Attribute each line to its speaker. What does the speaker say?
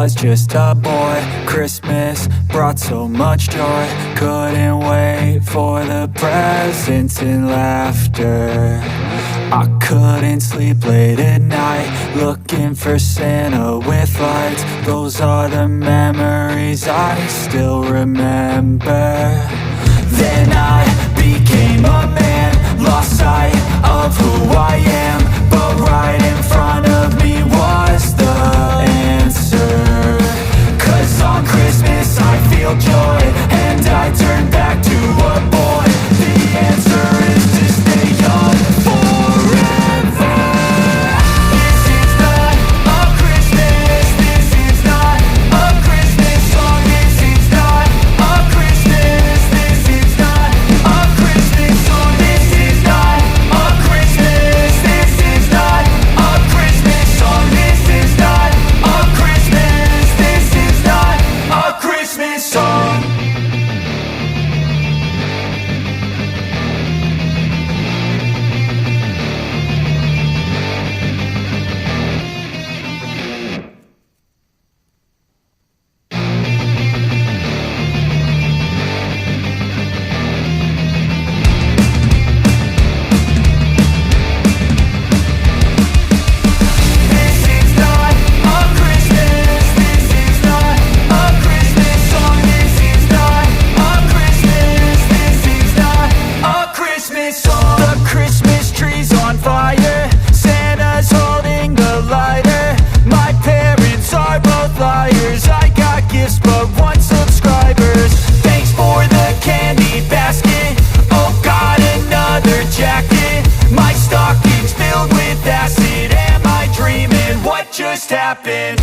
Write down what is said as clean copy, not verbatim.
Speaker 1: was just a boy. Christmas brought so much joy. Couldn't wait for the presents and laughter. I couldn't sleep late at night, looking for Santa with lights. Those are the memories I still remember. Then I became a man, lost sight of who I am. But right in front of me was the answer. 'Cause on Christmas I feel joy, and I turn back to a boy. The answer is to stay young forever. This is not a Christmas, this is not a Christmas song. This is not a Christmas, this is not a Christmas song. This is not a Christmas, this is not a Christmas song. This is not a Christmas, this is not a Christmas song. The Christmas tree's on fire, Santa's holding the lighter. My parents are both liars, I got gifts but 1 subscribers. Thanks for the candy basket, oh got another jacket. My stocking's filled with acid, am I dreaming? What just happened?